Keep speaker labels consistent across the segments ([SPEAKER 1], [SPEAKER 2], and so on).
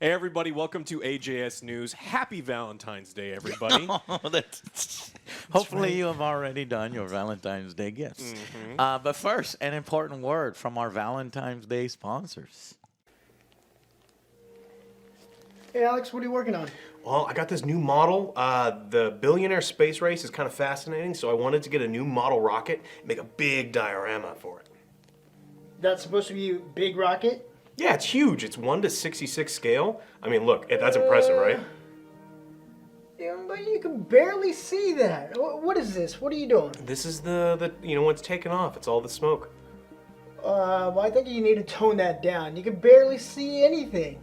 [SPEAKER 1] Hey, everybody. Welcome to AJS News. Happy Valentine's Day, everybody.
[SPEAKER 2] Hopefully you have already done your Valentine's Day gifts. But first, an important word from our Valentine's Day sponsors.
[SPEAKER 3] Hey, Alex, what are you working on?
[SPEAKER 4] Well, I got this new model. The billionaire space race is kind of fascinating, so I wanted to get a new model rocket and make a big diorama for it.
[SPEAKER 3] That's supposed to be a big rocket?
[SPEAKER 4] Yeah, it's huge. It's 1:66 scale. I mean, look, that's impressive, right?
[SPEAKER 3] Yeah, but you can barely see that. What is this? What are you doing?
[SPEAKER 4] This is the when it's taken off. It's all the smoke.
[SPEAKER 3] Well, I think you need to tone that down. You can barely see anything.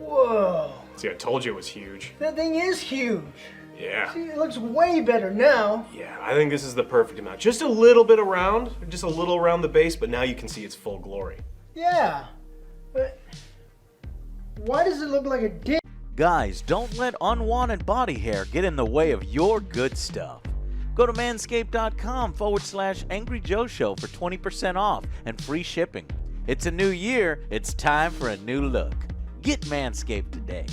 [SPEAKER 3] Whoa.
[SPEAKER 4] See, I told you it was huge.
[SPEAKER 3] That thing is huge.
[SPEAKER 4] Yeah.
[SPEAKER 3] See, it looks way better now.
[SPEAKER 4] Yeah, I think this is the perfect amount. Just a little bit around, just a little around the base, but now you can see its full glory.
[SPEAKER 3] Yeah. But why does it look like a dick?
[SPEAKER 2] Guys, don't let unwanted body hair get in the way of your good stuff. Go to manscaped.com/Angry Joe Show for 20% off and free shipping. It's a new year. It's time for a new look. Get Manscaped today.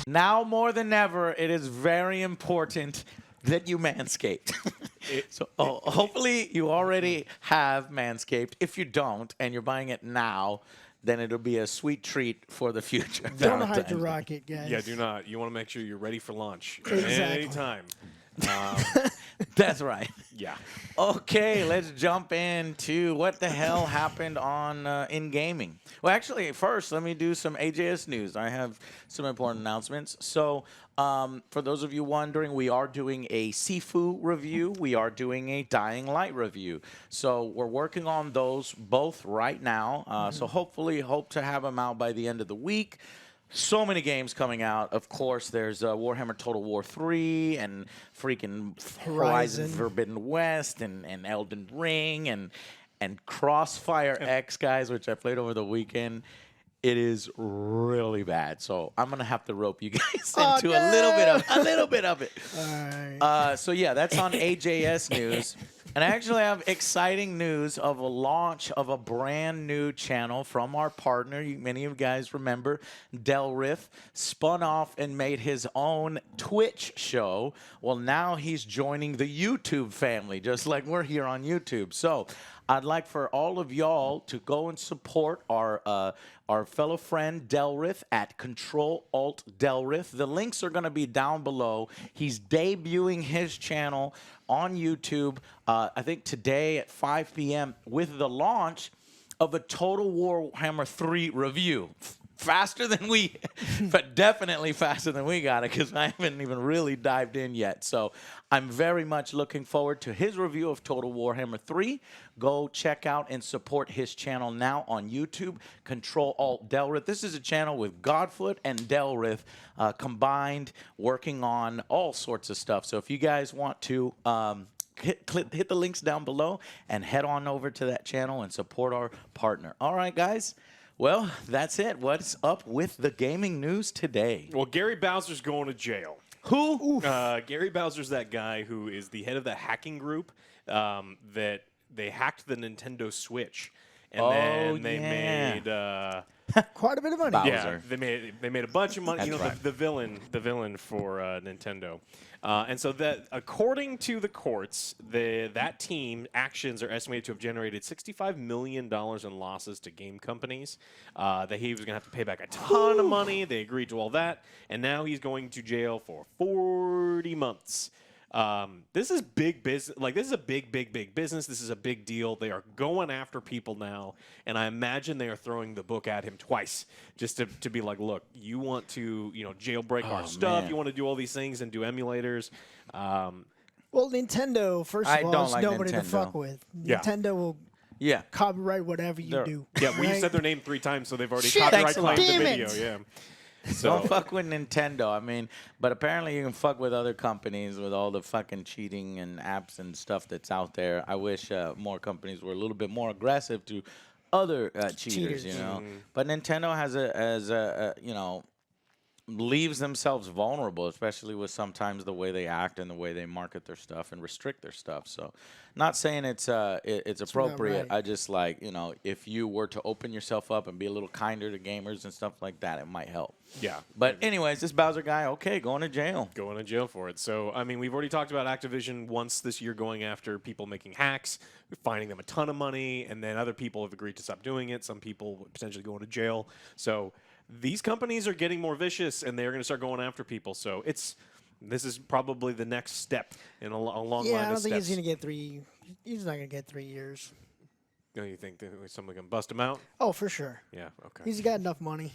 [SPEAKER 2] Now more than ever, it is very important that you Manscaped. Hopefully you already have Manscaped. If you don't and you're buying it now, then it'll be a sweet treat for the future.
[SPEAKER 3] Don't hide the rocket, guys.
[SPEAKER 1] Yeah, do not. You want to make sure you're ready for launch
[SPEAKER 3] Exactly.
[SPEAKER 1] anytime.
[SPEAKER 2] That's right.
[SPEAKER 1] Yeah.
[SPEAKER 2] Okay, let's jump into what the hell happened on in gaming. Well, actually, first, let me do some AJS news. I have some important announcements. So, for those of you wondering, we are doing a Sifu review. We are doing a Dying Light review. So, we're working on those both right now. So, hopefully, hope to have them out by the end of the week. So many games coming out. Of course, there's Warhammer Total War 3 and freaking Horizon Forbidden West and Elden Ring and Crossfire X, guys, which I played over the weekend. It is really bad. So I'm gonna have to rope you guys into a little bit of it.
[SPEAKER 3] All right.
[SPEAKER 2] So yeah, that's on AJS News. And I actually have exciting news of a launch of a brand new channel from our partner. Many of you guys remember Delrith spun off and made his own Twitch show. Well, now he's joining the YouTube family, just like we're here on YouTube. So I'd like for all of y'all to go and support our fellow friend Delrith at Control-Alt-Delrith. The links are going to be down below. He's debuting his channel on YouTube, I think today at 5 p.m. with the launch of a Total Warhammer 3 review. Faster than we, but definitely faster than we got it because I haven't even really dived in yet. So I'm very much looking forward to his review of Total Warhammer 3. Go check out and support his channel now on YouTube, Control-Alt-Delrith. This is a channel with Godfoot and Delrith combined, working on all sorts of stuff. So if you guys want to hit the links down below and head on over to that channel and support our partner. All right, guys. Well, that's it. What's up with the gaming news today?
[SPEAKER 1] Well, Gary Bowser's going to jail.
[SPEAKER 2] Who?
[SPEAKER 1] Gary Bowser's that guy who is the head of the hacking group that they hacked the Nintendo Switch. And then they made
[SPEAKER 3] Quite a bit of money.
[SPEAKER 2] Bowser.
[SPEAKER 1] Yeah, they made a bunch of money.
[SPEAKER 2] That's
[SPEAKER 1] you know,
[SPEAKER 2] right.
[SPEAKER 1] the villain for Nintendo, and so that according to the courts, that team actions are estimated to have generated $65 million in losses to game companies. That he was going to have to pay back a ton of money. They agreed to all that, and now he's going to jail for 40 months. This is big business. Like, this is a big business. This is a big deal. They are going after people now, and I imagine they are throwing the book at him twice just to be like, look, you want to, jailbreak our stuff.
[SPEAKER 2] Man.
[SPEAKER 1] You want to do all these things and do emulators.
[SPEAKER 3] Well, Nintendo, first
[SPEAKER 2] I
[SPEAKER 3] of all,
[SPEAKER 2] don't
[SPEAKER 3] is
[SPEAKER 2] like
[SPEAKER 3] nobody to
[SPEAKER 2] Nintendo.
[SPEAKER 3] fuck with.
[SPEAKER 1] Yeah.
[SPEAKER 3] Nintendo will
[SPEAKER 2] Yeah.
[SPEAKER 3] copyright whatever you
[SPEAKER 2] They're-
[SPEAKER 3] do.
[SPEAKER 1] Yeah, we
[SPEAKER 3] right?
[SPEAKER 1] said their name 3 times, so they've already
[SPEAKER 3] Shit,
[SPEAKER 1] copyright
[SPEAKER 2] thanks a lot.
[SPEAKER 1] claimed the
[SPEAKER 3] Damn
[SPEAKER 1] video.
[SPEAKER 3] it.
[SPEAKER 1] Yeah.
[SPEAKER 2] Don't fuck with Nintendo. I mean, but apparently you can fuck with other companies with all the fucking cheating and apps and stuff that's out there. I wish more companies were a little bit more aggressive to other cheaters, you know. But Nintendo has a leaves themselves vulnerable, especially with sometimes the way they act and the way they market their stuff and restrict their stuff. So, not saying it's appropriate.
[SPEAKER 3] right.
[SPEAKER 2] I just like, if you were to open yourself up and be a little kinder to gamers and stuff like that, it might help.
[SPEAKER 1] Yeah.
[SPEAKER 2] But anyways, this Bowser guy, okay, going to jail.
[SPEAKER 1] Going to jail for it. So, I mean, we've already talked about Activision once this year going after people making hacks, finding them a ton of money, and then other people have agreed to stop doing it. Some people potentially going to jail. So, these companies are getting more vicious, and they're going to start going after people. So, this is probably the next step in a long line of steps.
[SPEAKER 3] Yeah, I don't think he's going to get 3. He's not going to get 3 years.
[SPEAKER 1] You think that someone can bust him out?
[SPEAKER 3] Oh, for sure.
[SPEAKER 1] Yeah, okay.
[SPEAKER 3] He's got enough money.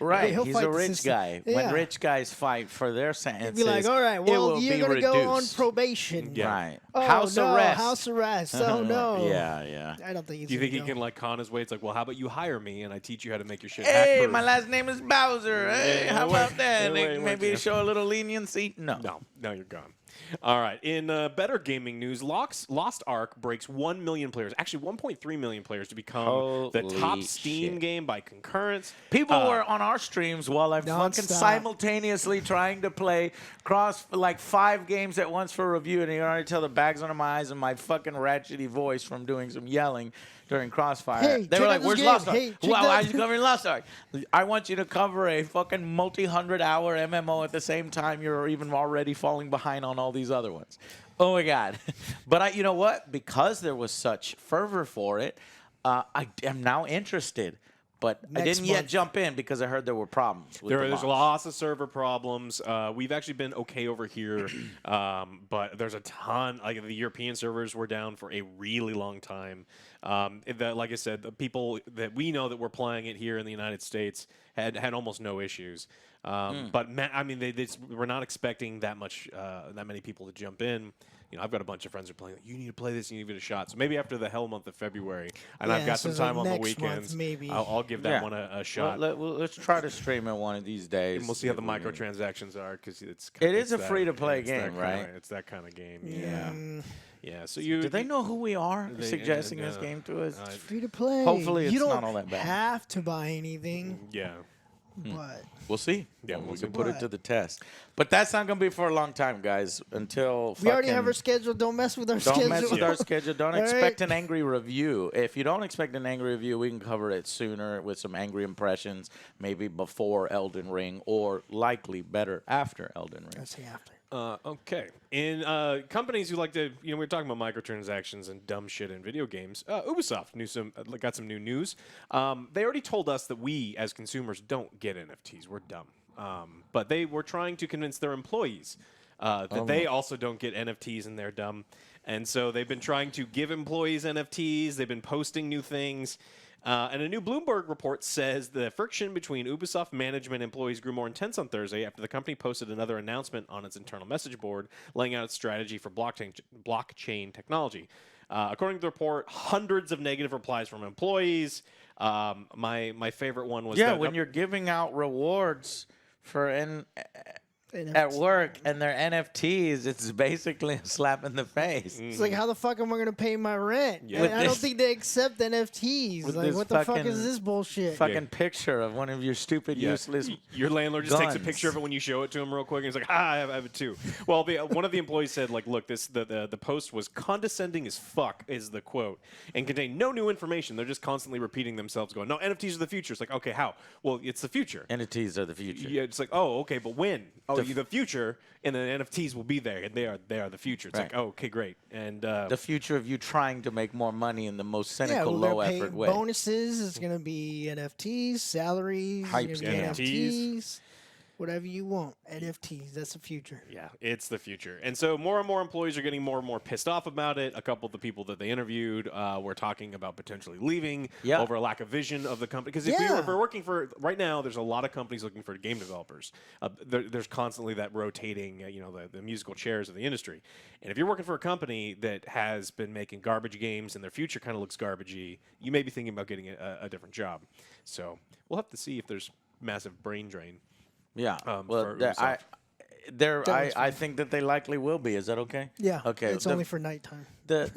[SPEAKER 2] Right,
[SPEAKER 3] He'll
[SPEAKER 2] he's
[SPEAKER 3] fight
[SPEAKER 2] a
[SPEAKER 3] the
[SPEAKER 2] rich
[SPEAKER 3] system.
[SPEAKER 2] guy.
[SPEAKER 3] Yeah.
[SPEAKER 2] When rich guys fight for their sentences,
[SPEAKER 3] Be like, all right,
[SPEAKER 2] it
[SPEAKER 3] well,
[SPEAKER 2] will
[SPEAKER 3] you're
[SPEAKER 2] be
[SPEAKER 3] going to go on
[SPEAKER 2] reduced.
[SPEAKER 3] probation.
[SPEAKER 1] Yeah.
[SPEAKER 2] Right.
[SPEAKER 3] Oh,
[SPEAKER 2] House
[SPEAKER 3] no,
[SPEAKER 2] arrest.
[SPEAKER 3] house arrest. Oh, no.
[SPEAKER 2] Yeah.
[SPEAKER 3] I don't think he's
[SPEAKER 1] Do you think he
[SPEAKER 3] gonna
[SPEAKER 1] can like con his way? It's like, well, how about you hire me and I teach you how to make your shit
[SPEAKER 2] Hey,
[SPEAKER 1] hack-proof?
[SPEAKER 2] my last name is Bowser. Hey, how about that?
[SPEAKER 1] Wait,
[SPEAKER 2] Maybe
[SPEAKER 1] wait.
[SPEAKER 2] show a little leniency? No.
[SPEAKER 1] No, you're gone. All right. In better gaming news, Lost Ark breaks 1 million players, actually 1.3 million players to become the
[SPEAKER 2] Holy
[SPEAKER 1] top Steam
[SPEAKER 2] shit.
[SPEAKER 1] game by concurrence.
[SPEAKER 2] People were on our streams while I'm fucking
[SPEAKER 3] Nonstop.
[SPEAKER 2] simultaneously trying to play like 5 games at once for review, and you can already tell the bags under my eyes and my fucking ratchety voice from doing some yelling during Crossfire.
[SPEAKER 3] Hey,
[SPEAKER 2] they
[SPEAKER 3] check
[SPEAKER 2] were
[SPEAKER 3] out
[SPEAKER 2] like,
[SPEAKER 3] this
[SPEAKER 2] "Where's
[SPEAKER 3] game.
[SPEAKER 2] Lost Ark?
[SPEAKER 3] Hey, check
[SPEAKER 2] Why
[SPEAKER 3] that-
[SPEAKER 2] are you covering Lost Ark? I want you to cover a fucking multi-100-hour MMO at the same time you're even already falling behind on all these other ones." Oh my god! But you know what? Because there was such fervor for it, I am now interested. But I
[SPEAKER 3] Next
[SPEAKER 2] didn't yet
[SPEAKER 3] month.
[SPEAKER 2] jump in because I heard there were problems. With the
[SPEAKER 1] There's
[SPEAKER 2] mods.
[SPEAKER 1] lots of server problems. We've actually been okay over here, but there's a ton. Like the European servers were down for a really long time. Like I said, the people that we know that were playing it here in the United States had almost no issues. But I mean, we're not expecting that many people to jump in. I've got a bunch of friends who are playing. You need to play this. You need to give it a shot. So maybe after the hell month of February, and I've
[SPEAKER 3] Yeah,
[SPEAKER 1] got
[SPEAKER 3] so
[SPEAKER 1] some time on the
[SPEAKER 3] next month,
[SPEAKER 1] weekends.
[SPEAKER 3] maybe.
[SPEAKER 1] I'll give that one a shot.
[SPEAKER 2] Let's try to stream it one of these days.
[SPEAKER 1] And we'll see how the microtransactions are because
[SPEAKER 2] It is a
[SPEAKER 1] that-
[SPEAKER 2] free-to-play
[SPEAKER 1] it's that
[SPEAKER 2] game, right?
[SPEAKER 1] kinda- it's that kind of game. Yeah. So you
[SPEAKER 2] Do they know who we are
[SPEAKER 1] They-
[SPEAKER 2] suggesting this
[SPEAKER 1] no.
[SPEAKER 2] game to us?
[SPEAKER 3] Free to play.
[SPEAKER 2] Hopefully
[SPEAKER 3] you
[SPEAKER 2] it's
[SPEAKER 3] don't
[SPEAKER 2] not all that bad.
[SPEAKER 3] have to buy anything,
[SPEAKER 1] Yeah.
[SPEAKER 3] but
[SPEAKER 2] We'll see.
[SPEAKER 1] Yeah,
[SPEAKER 2] we
[SPEAKER 1] we'll
[SPEAKER 2] can
[SPEAKER 1] see.
[SPEAKER 2] put it to the test. But that's not going to be for a long time, guys. Until
[SPEAKER 3] we already have
[SPEAKER 2] fucking-
[SPEAKER 3] our schedule. Don't mess with our schedule.
[SPEAKER 2] Don't mess with our schedule. Don't
[SPEAKER 3] All
[SPEAKER 2] expect
[SPEAKER 3] right.
[SPEAKER 2] an angry review. If you don't expect an angry review, we can cover it sooner with some angry impressions, maybe before Elden Ring, or likely better after Elden Ring.
[SPEAKER 3] Let's see after.
[SPEAKER 1] Okay. In companies who like to, we were talking about microtransactions and dumb shit in video games. Ubisoft got some new news. They already told us that we, as consumers, don't get NFTs. We're dumb. But they were trying to convince their employees that they also don't get NFTs and they're dumb. And so they've been trying to give employees NFTs. They've been posting new things. And a new Bloomberg report says the friction between Ubisoft management and employees grew more intense on Thursday after the company posted another announcement on its internal message board laying out its strategy for blockchain technology. According to the report, hundreds of negative replies from employees. My favorite one was
[SPEAKER 2] When you're giving out rewards for at work and they're NFTs, it's basically a slap in the face.
[SPEAKER 3] It's like, how the fuck am I gonna pay my rent?
[SPEAKER 1] Yeah.
[SPEAKER 3] And
[SPEAKER 2] With
[SPEAKER 3] I don't
[SPEAKER 2] this-
[SPEAKER 3] think they accept NFTs.
[SPEAKER 2] with
[SPEAKER 3] Like,
[SPEAKER 2] this
[SPEAKER 3] what the fuck
[SPEAKER 2] fucking-
[SPEAKER 3] is this bullshit?
[SPEAKER 2] Fucking picture of one of your stupid, useless.
[SPEAKER 1] Your landlord just takes a
[SPEAKER 2] guns.
[SPEAKER 1] picture of it when you show it to him real quick, and he's like, I have it too. Well, one of the employees said, like, look, the post was condescending as fuck, is the quote, and contained no new information. They're just constantly repeating themselves, going, no, NFTs are the future. It's like, okay, how? Well, it's the future.
[SPEAKER 2] NFTs are the future.
[SPEAKER 1] Yeah, it's like, oh, okay, but when? Oh, the future, and then NFTs will be there, and they are the future. It's
[SPEAKER 2] Right.
[SPEAKER 1] like, oh, okay, great. And
[SPEAKER 2] The future of you trying to make more money in the most
[SPEAKER 3] Yeah,
[SPEAKER 2] cynical,
[SPEAKER 3] they're
[SPEAKER 2] low-effort
[SPEAKER 3] paying
[SPEAKER 2] way.
[SPEAKER 3] bonuses. It's gonna be NFTs, salaries.
[SPEAKER 2] Hype
[SPEAKER 3] it's gonna be
[SPEAKER 1] scam.
[SPEAKER 3] NFTs. Whatever you want, NFTs. That's the future.
[SPEAKER 1] yeah, it's the future. And so more and more employees are getting more and more pissed off about it. A couple of the people that they interviewed were talking about potentially leaving
[SPEAKER 2] Yeah.
[SPEAKER 1] over a lack of vision of the company. Because if we're working for, right now, there's a lot of companies looking for game developers. There's constantly that rotating, the musical chairs of the industry. And if you're working for a company that has been making garbage games and their future kind of looks garbagey, you may be thinking about getting a different job. So we'll have to see if there's massive brain drain.
[SPEAKER 2] Yeah.
[SPEAKER 1] for
[SPEAKER 2] Well,
[SPEAKER 1] Ubisoft.
[SPEAKER 2] I think that they likely will be. Is that okay?
[SPEAKER 3] Yeah.
[SPEAKER 2] Okay.
[SPEAKER 3] It's only for nighttime.
[SPEAKER 2] the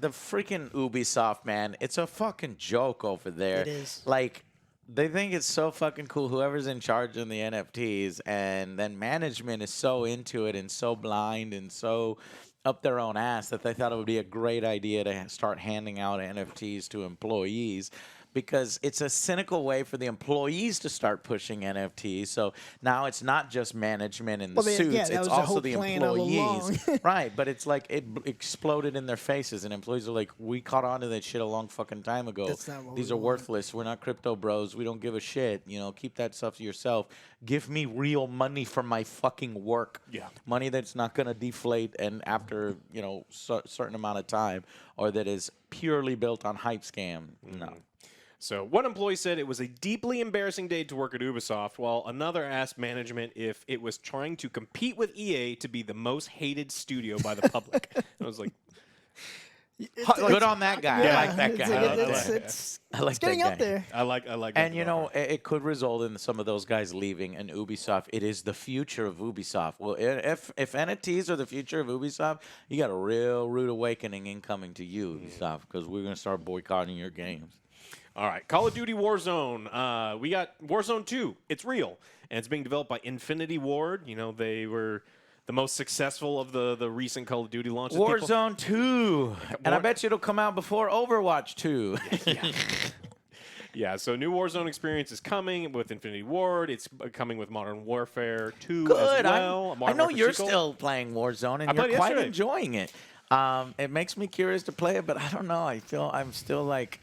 [SPEAKER 2] freaking Ubisoft, man, it's a fucking joke over there.
[SPEAKER 3] It is.
[SPEAKER 2] Like, They think it's so fucking cool, whoever's in charge of the NFTs, and then management is so into it and so blind and so up their own ass that they thought it would be a great idea to start handing out NFTs to employees, because it's a cynical way for the employees to start pushing NFTs. So now it's not just management in the
[SPEAKER 3] Well,
[SPEAKER 2] suits,
[SPEAKER 3] yeah, that
[SPEAKER 2] it's
[SPEAKER 3] was the
[SPEAKER 2] also
[SPEAKER 3] whole
[SPEAKER 2] the
[SPEAKER 3] plan all
[SPEAKER 2] employees.
[SPEAKER 3] along.
[SPEAKER 2] Right, but it's like it exploded in their faces, and employees are like, we caught on to that shit a long fucking time ago.
[SPEAKER 3] That's not what
[SPEAKER 2] These
[SPEAKER 3] we
[SPEAKER 2] are
[SPEAKER 3] want.
[SPEAKER 2] worthless. We're not crypto bros. We don't give a shit. You know, keep that stuff to yourself. Give me real money for my fucking work.
[SPEAKER 1] Yeah.
[SPEAKER 2] Money that's not going to deflate and after, you know, certain amount of time, or that is purely built on hype scam. No.
[SPEAKER 1] So one employee said it was a deeply embarrassing day to work at Ubisoft, while another asked management if it was trying to compete with EA to be the most hated studio by the public. I was like,
[SPEAKER 2] Good on that guy. I like that guy.
[SPEAKER 3] It's
[SPEAKER 2] I like
[SPEAKER 3] getting
[SPEAKER 2] that
[SPEAKER 3] up
[SPEAKER 2] guy.
[SPEAKER 3] there.
[SPEAKER 1] I like.
[SPEAKER 2] And you know, it could result in some of those guys leaving, and Ubisoft. It is the future of Ubisoft. Well, if NFTs are the future of Ubisoft, you got a real rude awakening incoming to you, Ubisoft, because we're gonna start boycotting your games.
[SPEAKER 1] All right, Call of Duty Warzone. We got Warzone 2. It's real, and it's being developed by Infinity Ward. You know, they were the most successful of the recent Call of Duty launches.
[SPEAKER 2] Warzone 2, and I bet you it'll come out before Overwatch 2.
[SPEAKER 1] Yeah, so new Warzone experience is coming with Infinity Ward. It's coming with Modern Warfare 2
[SPEAKER 2] Good.
[SPEAKER 1] as well.
[SPEAKER 2] I
[SPEAKER 1] Modern
[SPEAKER 2] know
[SPEAKER 1] Warfare
[SPEAKER 2] you're
[SPEAKER 1] sequel.
[SPEAKER 2] still playing Warzone, and
[SPEAKER 1] I played
[SPEAKER 2] you're quite
[SPEAKER 1] yesterday.
[SPEAKER 2] enjoying it. It makes me curious to play it, but I don't know. I feel I'm still like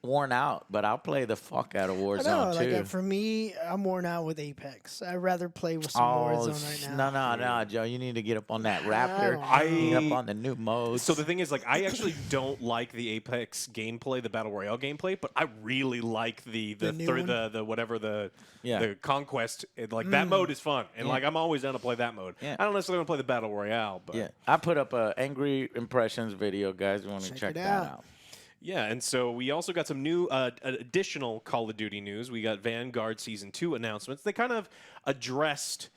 [SPEAKER 2] worn out, but I'll play the fuck out of
[SPEAKER 3] I know,
[SPEAKER 2] Warzone
[SPEAKER 3] like
[SPEAKER 2] too.
[SPEAKER 3] for me, I'm worn out with Apex. I'd rather play with some
[SPEAKER 2] Oh,
[SPEAKER 3] Warzone right now.
[SPEAKER 2] no, Joe. You need to get up on that Raptor.
[SPEAKER 3] I
[SPEAKER 2] You get up on the new modes.
[SPEAKER 1] So the thing is, like, I actually don't like the Apex gameplay, the Battle Royale gameplay, but I really like the
[SPEAKER 3] new
[SPEAKER 1] third,
[SPEAKER 3] one?
[SPEAKER 1] the whatever the
[SPEAKER 2] Yeah.
[SPEAKER 1] the Conquest. Like that mode is fun, and
[SPEAKER 2] Yeah.
[SPEAKER 1] like I'm always down to play that mode.
[SPEAKER 2] Yeah.
[SPEAKER 1] I don't necessarily want to play the Battle Royale, but
[SPEAKER 2] yeah, I put up a Angry Impressions video, guys. You want to
[SPEAKER 3] Check
[SPEAKER 2] check
[SPEAKER 3] it
[SPEAKER 2] that
[SPEAKER 3] out.
[SPEAKER 2] out?
[SPEAKER 1] yeah. And so we also got some new additional Call of Duty news. We got Vanguard Season 2 announcements. They kind of addressed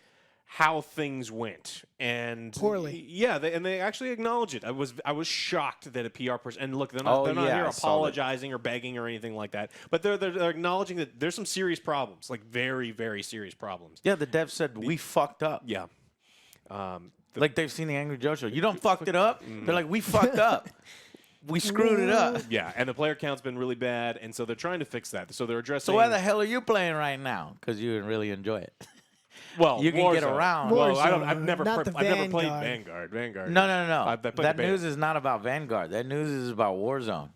[SPEAKER 1] how things went, and
[SPEAKER 3] Poorly.
[SPEAKER 1] Yeah, they actually acknowledge it. I was shocked that a PR person, and look, they're not,
[SPEAKER 2] Oh,
[SPEAKER 1] they're not
[SPEAKER 2] yeah,
[SPEAKER 1] here
[SPEAKER 2] I saw that.
[SPEAKER 1] apologizing or begging or anything like that, but they're acknowledging that there's some serious problems, like very, very serious problems.
[SPEAKER 2] Yeah, the dev said we fucked up.
[SPEAKER 1] Yeah.
[SPEAKER 2] Like they've seen the Angry Joe show. You don't fucked it up. They're like, we fucked up. We screwed it up.
[SPEAKER 1] Yeah, and the player count's been really bad, and so they're trying to fix that. So they're addressing.
[SPEAKER 2] So why the hell are you playing right now? Because you really enjoy it.
[SPEAKER 1] well,
[SPEAKER 2] you can get
[SPEAKER 1] Warzone.
[SPEAKER 2] around.
[SPEAKER 1] Well, I've
[SPEAKER 3] Warzone,
[SPEAKER 1] never
[SPEAKER 3] not the
[SPEAKER 1] played
[SPEAKER 3] Vanguard.
[SPEAKER 1] Vanguard.
[SPEAKER 2] No.
[SPEAKER 1] I played
[SPEAKER 2] That
[SPEAKER 1] the beta.
[SPEAKER 2] news is not about Vanguard. That news is about Warzone.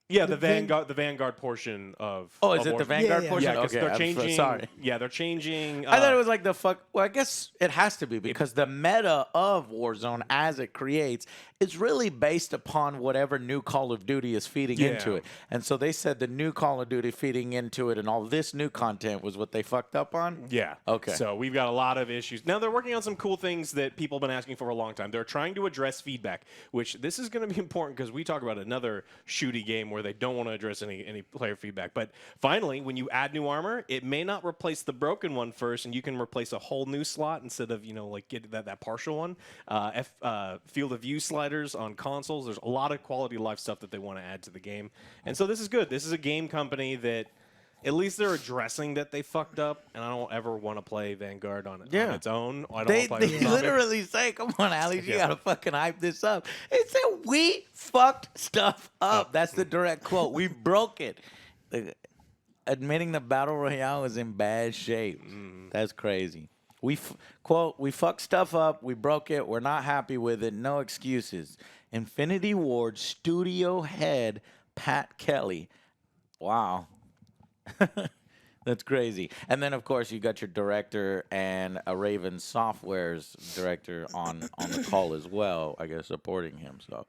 [SPEAKER 1] Yeah,
[SPEAKER 3] The
[SPEAKER 1] the Vanguard portion of.
[SPEAKER 2] Oh, is
[SPEAKER 1] of
[SPEAKER 2] it the
[SPEAKER 1] Warzone.
[SPEAKER 2] Vanguard
[SPEAKER 3] Yeah, yeah.
[SPEAKER 2] portion?
[SPEAKER 1] Yeah, because
[SPEAKER 2] okay,
[SPEAKER 1] they're
[SPEAKER 2] I'm
[SPEAKER 1] changing.
[SPEAKER 2] sorry.
[SPEAKER 1] Yeah, they're changing.
[SPEAKER 2] I thought it was like the fuck. Well, I guess it has to be because the meta of Warzone as it creates is really based upon whatever new Call of Duty is feeding into
[SPEAKER 1] Yeah.
[SPEAKER 2] it. And so they said the new Call of Duty feeding into it and all this new content was what they fucked up on?
[SPEAKER 1] Yeah.
[SPEAKER 2] Okay.
[SPEAKER 1] So we've got a lot of issues. Now they're working on some cool things that people have been asking for a long time. They're trying to address feedback, which this is going to be important because we talk about another shooty game where they don't want to address any player feedback. But finally, when you add new armor, it may not replace the broken one first, and you can replace a whole new slot instead of like get that partial one. Field of view sliders on consoles. There's a lot of quality of life stuff that they want to add to the game, and so this is good. This is a game company that. At least they're addressing that they fucked up, and I don't ever want to play Vanguard on its own. I don't
[SPEAKER 2] They
[SPEAKER 1] want to play Zombie.
[SPEAKER 2] literally say, come on, Alex, you
[SPEAKER 1] Yeah.
[SPEAKER 2] got to fucking hype this up. They said, we fucked stuff up. That's the direct quote. We broke it. Admitting the Battle Royale is in bad shape. That's crazy. Quote, we fucked stuff up. We broke it. We're not happy with it. No excuses. Infinity Ward studio head Pat Kelly. Wow. That's crazy. And then, of course, you got your director and a Raven Software's director on the call as well, I guess, supporting him. So,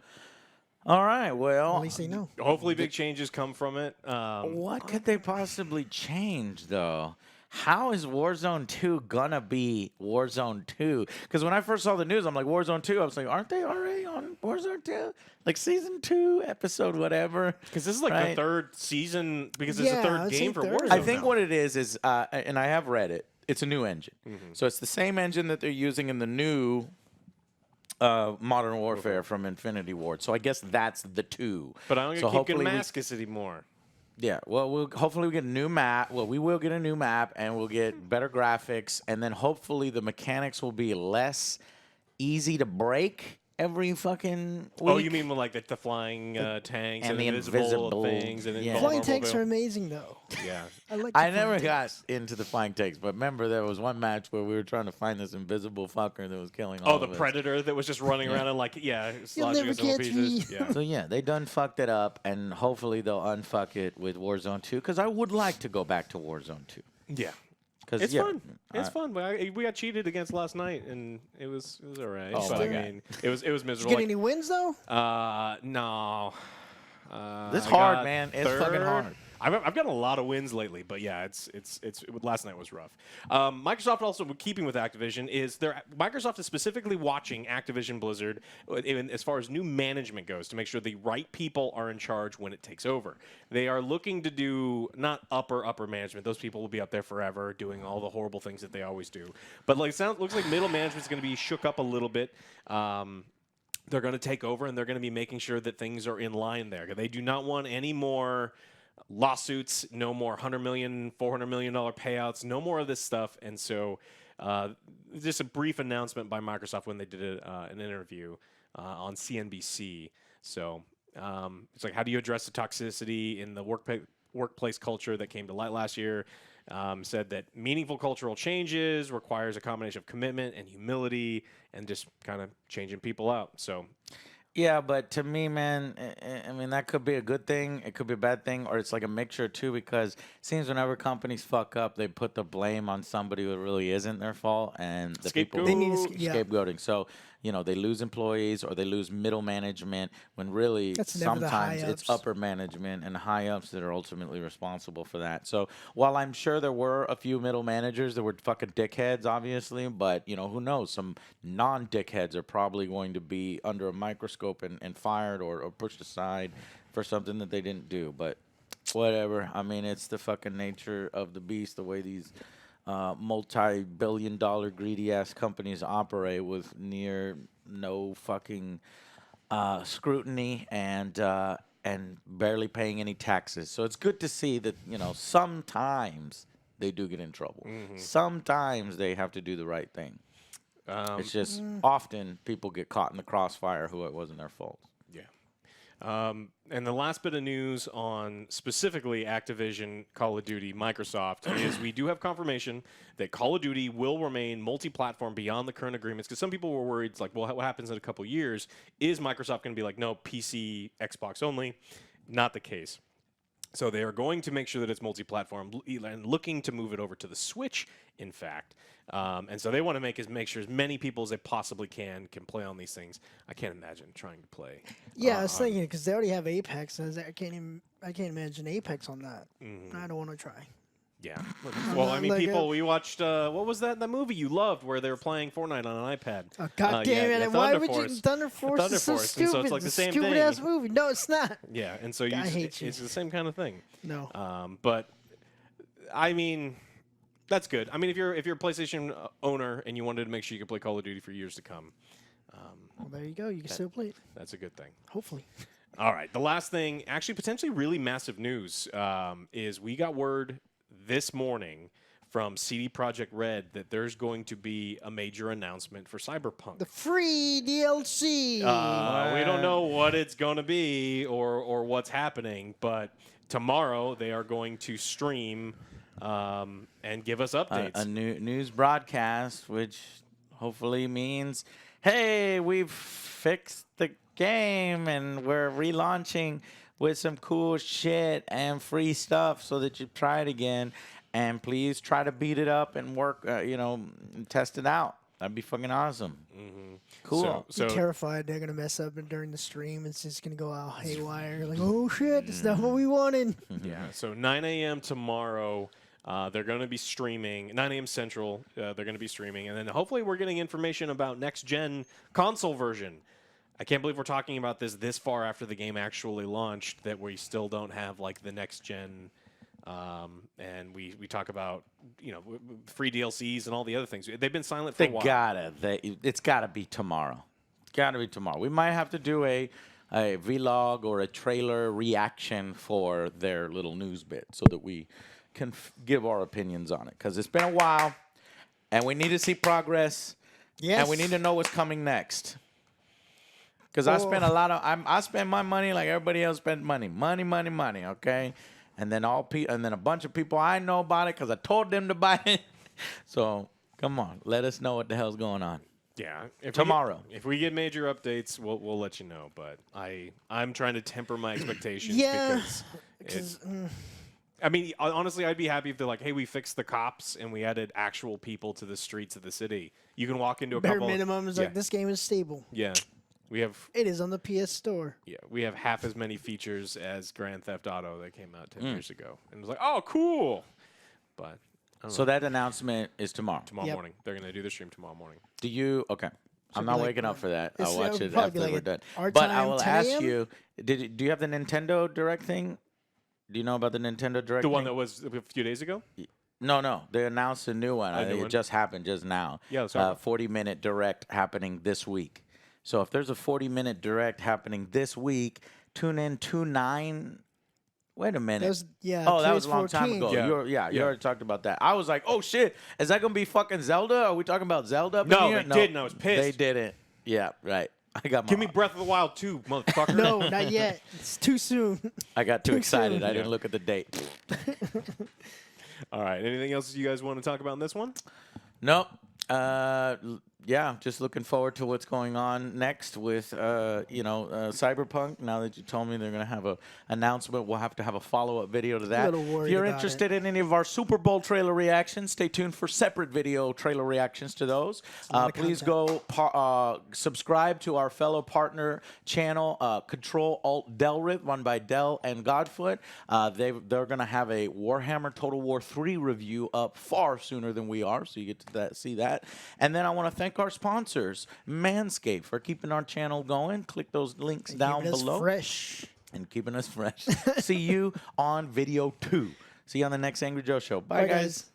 [SPEAKER 2] all right, well.
[SPEAKER 3] At least they know.
[SPEAKER 1] Hopefully, big changes come from it.
[SPEAKER 2] What could they possibly change, though? How is Warzone 2 gonna be Warzone 2? Because when I first saw the news, I'm like, Warzone 2. I was like, aren't they already on Warzone 2? Like season 2, episode whatever.
[SPEAKER 1] Because this is like
[SPEAKER 2] right?
[SPEAKER 1] the third season, because it's the
[SPEAKER 3] Yeah,
[SPEAKER 1] third
[SPEAKER 3] I'd
[SPEAKER 1] game
[SPEAKER 3] say
[SPEAKER 1] for
[SPEAKER 3] third.
[SPEAKER 1] Warzone.
[SPEAKER 2] I think
[SPEAKER 1] now.
[SPEAKER 2] what it is, and I have read it, it's a new engine. So it's the same engine that they're using in the new Modern Warfare from Infinity Ward. So I guess that's the 2.
[SPEAKER 1] But I don't
[SPEAKER 2] so
[SPEAKER 1] keep getting
[SPEAKER 2] hopefully we-
[SPEAKER 1] Damascus anymore.
[SPEAKER 2] Yeah, well, hopefully we get a new map. Well, we will get a new map, and we'll get better graphics, and then hopefully the mechanics will be less easy to break every fucking week.
[SPEAKER 1] Oh, you mean with, like the flying tanks and
[SPEAKER 2] the
[SPEAKER 1] invisible things and
[SPEAKER 2] yeah.
[SPEAKER 3] Flying
[SPEAKER 1] invulnerable
[SPEAKER 3] tanks
[SPEAKER 1] build?
[SPEAKER 3] are amazing, though.
[SPEAKER 1] Yeah.
[SPEAKER 3] I like.
[SPEAKER 2] I never got into the flying tanks, but remember there was one match where we were trying to find this invisible fucker that was killing all
[SPEAKER 1] Oh, the
[SPEAKER 2] of us.
[SPEAKER 1] predator that was just running around and
[SPEAKER 3] You'll
[SPEAKER 1] sloshing
[SPEAKER 3] never
[SPEAKER 1] us in little
[SPEAKER 3] catch
[SPEAKER 1] pieces.
[SPEAKER 3] me.
[SPEAKER 1] Yeah.
[SPEAKER 2] So yeah, they done fucked it up, and hopefully they'll unfuck it with Warzone 2, because I would like to go back to Warzone 2.
[SPEAKER 1] Yeah.
[SPEAKER 2] Because
[SPEAKER 1] It's fun. It's fun. We got cheated against last night, and it was all right.
[SPEAKER 2] Oh,
[SPEAKER 1] but
[SPEAKER 2] my
[SPEAKER 1] I
[SPEAKER 2] God.
[SPEAKER 1] mean, it was
[SPEAKER 3] Did you
[SPEAKER 1] miserable.
[SPEAKER 3] get
[SPEAKER 1] Like,
[SPEAKER 3] any wins though?
[SPEAKER 1] no.
[SPEAKER 2] It's
[SPEAKER 1] I
[SPEAKER 2] hard,
[SPEAKER 1] got
[SPEAKER 2] man. It's fucking hard.
[SPEAKER 1] I've gotten a lot of wins lately, but yeah, last night was rough. Microsoft also, keeping with Activision, Microsoft is specifically watching Activision Blizzard as far as new management goes to make sure the right people are in charge when it takes over. They are looking to do not upper management; those people will be up there forever doing all the horrible things that they always do. But looks like middle management is going to be shook up a little bit. They're going to take over, and they're going to be making sure that things are in line there. They do not want any more lawsuits, no more $100 million, $400 million payouts, no more of this stuff. And so just a brief announcement by Microsoft when they did an interview on CNBC. So it's like, how do you address the toxicity in the workplace culture that came to light last year? Said that meaningful cultural changes requires a combination of commitment and humility and just kind of changing people out. So
[SPEAKER 2] Yeah, but to me, man, I mean, that could be a good thing. It could be a bad thing, or it's like a mixture too, because it seems whenever companies fuck up, they put the blame on somebody who really isn't their fault, and the people
[SPEAKER 3] They need to
[SPEAKER 2] scapegoating. So, they lose employees or they lose middle management when really
[SPEAKER 3] That's never the
[SPEAKER 2] sometimes
[SPEAKER 3] high
[SPEAKER 2] it's
[SPEAKER 3] ups.
[SPEAKER 2] upper management and high ups that are ultimately responsible for that. So while I'm sure there were a few middle managers that were fucking dickheads, obviously, but who knows? Some non-dickheads are probably going to be under a microscope and fired or pushed aside for something that they didn't do. But whatever. I mean, it's the fucking nature of the beast, the way these multi-billion-dollar greedy-ass companies operate with near no fucking scrutiny and barely paying any taxes. So it's good to see that sometimes they do get in trouble. Sometimes they have to do the right thing. It's just often people get caught in the crossfire who it wasn't their fault.
[SPEAKER 1] Yeah. And the last bit of news on specifically Activision, Call of Duty, Microsoft is we do have confirmation that Call of Duty will remain multi-platform beyond the current agreements, because some people were worried, it's like, well, what happens in a couple years? Is Microsoft going to be like, no, PC, Xbox only? Not the case. So they are going to make sure that it's multi-platform and looking to move it over to the Switch, in fact. And so they want to make sure as many people as they possibly can play on these things. I can't imagine trying to play.
[SPEAKER 3] Yeah, I was thinking because they already have Apex. I can't imagine Apex on that. I don't want to try.
[SPEAKER 1] Yeah. Well, I mean,
[SPEAKER 3] Like
[SPEAKER 1] people, we watched, what was that movie you loved where they were playing Fortnite on an iPad?
[SPEAKER 3] Oh, God damn it. And why would you? Thunder Force
[SPEAKER 1] Thunder
[SPEAKER 3] is so
[SPEAKER 1] Force,
[SPEAKER 3] stupid.
[SPEAKER 1] and so it's like the same
[SPEAKER 3] stupid
[SPEAKER 1] thing.
[SPEAKER 3] ass movie. No, it's not.
[SPEAKER 1] Yeah, and so
[SPEAKER 3] I hate you.
[SPEAKER 1] it's the same kind of thing.
[SPEAKER 3] No.
[SPEAKER 1] But, I mean, that's good. I mean, if you're a PlayStation owner and you wanted to make sure you could play Call of Duty for years to come,
[SPEAKER 3] Well, there you go. You can still play it.
[SPEAKER 1] that's a good thing.
[SPEAKER 3] Hopefully.
[SPEAKER 1] All right, the last thing, actually potentially really massive news, is we got word this morning from CD Projekt Red that there's going to be a major announcement for Cyberpunk.
[SPEAKER 3] The free DLC.
[SPEAKER 1] We don't know what it's going to be or what's happening, but tomorrow they are going to stream and give us updates.
[SPEAKER 2] A new news broadcast, which hopefully means, hey, we've fixed the game and we're relaunching with some cool shit and free stuff so that you try it again. And please try to beat it up and work, and test it out. That'd be fucking awesome. Cool.
[SPEAKER 1] So
[SPEAKER 3] I'm terrified they're gonna mess up and during the stream it's just gonna go out haywire. You're like, oh shit, that's not what we wanted.
[SPEAKER 1] yeah, so 9 a.m. tomorrow. They're going to be streaming, 9 a.m. Central. They're going to be streaming, and then hopefully we're getting information about next-gen console version. I can't believe we're talking about this far after the game actually launched, that we still don't have like the next-gen. And we talk about free DLCs and all the other things. They've been silent for a while.
[SPEAKER 2] It's gotta be tomorrow. It's gotta be tomorrow. We might have to do a a vlog or a trailer reaction for their little news bit so that we can give our opinions on it. Because it's been a while, and we need to see progress,
[SPEAKER 3] Yes.
[SPEAKER 2] and we need to know what's coming next. Because I spent I spent my money like everybody else spent money, okay? And then a bunch of people I know about it because I told them to buy it. So come on, let us know what the hell's going on.
[SPEAKER 1] Yeah,
[SPEAKER 2] Tomorrow.
[SPEAKER 1] If we get major updates, we'll let you know. But I'm trying to temper my expectations
[SPEAKER 3] Yeah,
[SPEAKER 1] because I mean, honestly, I'd be happy if they're like, hey, we fixed the cops and we added actual people to the streets of the city. You can walk into a
[SPEAKER 3] bare
[SPEAKER 1] couple.
[SPEAKER 3] minimum is
[SPEAKER 1] yeah,
[SPEAKER 3] like this game is stable.
[SPEAKER 1] Yeah, we have.
[SPEAKER 3] It is on the PS Store.
[SPEAKER 1] Yeah, we have half as many features as Grand Theft Auto that came out 10 years ago, and it was like, oh, cool. But
[SPEAKER 2] So that announcement is tomorrow.
[SPEAKER 1] tomorrow
[SPEAKER 3] Yep.
[SPEAKER 1] morning, they're gonna do the stream tomorrow morning.
[SPEAKER 2] Do you? Okay. I'm
[SPEAKER 3] be
[SPEAKER 2] not
[SPEAKER 3] like,
[SPEAKER 2] waking up for that.
[SPEAKER 3] it's-
[SPEAKER 2] I'll watch
[SPEAKER 3] it'll
[SPEAKER 2] it
[SPEAKER 3] probably
[SPEAKER 2] after
[SPEAKER 3] be like
[SPEAKER 2] we're
[SPEAKER 3] at
[SPEAKER 2] done.
[SPEAKER 3] our
[SPEAKER 2] But I
[SPEAKER 3] time,
[SPEAKER 2] will
[SPEAKER 3] 10
[SPEAKER 2] ask
[SPEAKER 3] a.m.?
[SPEAKER 2] you, do you have the Nintendo Direct thing? Do you know about the Nintendo Direct
[SPEAKER 1] The one
[SPEAKER 2] thing?
[SPEAKER 1] that was a few days ago.
[SPEAKER 2] No. They announced a new one.
[SPEAKER 1] A new
[SPEAKER 2] It
[SPEAKER 1] one?
[SPEAKER 2] just happened just now.
[SPEAKER 1] Yeah, let's talk about it.
[SPEAKER 2] 40-minute Direct happening this week. So if there's a 40-minute Direct happening this week, tune in 2/9. Wait a minute.
[SPEAKER 3] That was, yeah,
[SPEAKER 2] Oh, that was a long
[SPEAKER 3] 2014.
[SPEAKER 2] time ago.
[SPEAKER 1] Yeah.
[SPEAKER 2] You
[SPEAKER 1] Yeah.
[SPEAKER 2] already talked about that. I was like, oh shit, is that gonna be fucking Zelda? Are we talking about Zelda? Up
[SPEAKER 1] No,
[SPEAKER 2] in here?
[SPEAKER 1] they didn't. I was pissed.
[SPEAKER 2] They didn't. Yeah, right. I got my.
[SPEAKER 1] Give me Breath of the Wild 2, motherfucker.
[SPEAKER 3] No, not yet. It's too soon.
[SPEAKER 2] I got too excited.
[SPEAKER 3] soon.
[SPEAKER 2] I didn't
[SPEAKER 1] Yeah.
[SPEAKER 2] look at the date.
[SPEAKER 1] All right. Anything else you guys want to talk about in this one?
[SPEAKER 2] Nope. Yeah, just looking forward to what's going on next with Cyberpunk. Now that you told me they're gonna have a announcement, we'll have to have a follow-up video to that.
[SPEAKER 3] little worried
[SPEAKER 2] If you're
[SPEAKER 3] about
[SPEAKER 2] interested in any of our Super Bowl trailer reactions, stay tuned for separate video trailer reactions to those.
[SPEAKER 3] lot of
[SPEAKER 2] Please
[SPEAKER 3] content.
[SPEAKER 2] go subscribe to our fellow partner channel, Control Alt Delriv, run by Del and Godfoot. They're gonna have a Warhammer Total War 3 review up far sooner than we are, so you get to see that. And then I want to thank our sponsors, Manscaped, for keeping our channel going. Click those links down
[SPEAKER 3] Keeping us
[SPEAKER 2] below.
[SPEAKER 3] fresh.
[SPEAKER 2] And keeping us fresh. See you on video 2. See you on the next Angry Joe Show. Bye,
[SPEAKER 3] Bye,
[SPEAKER 2] guys.
[SPEAKER 3] guys.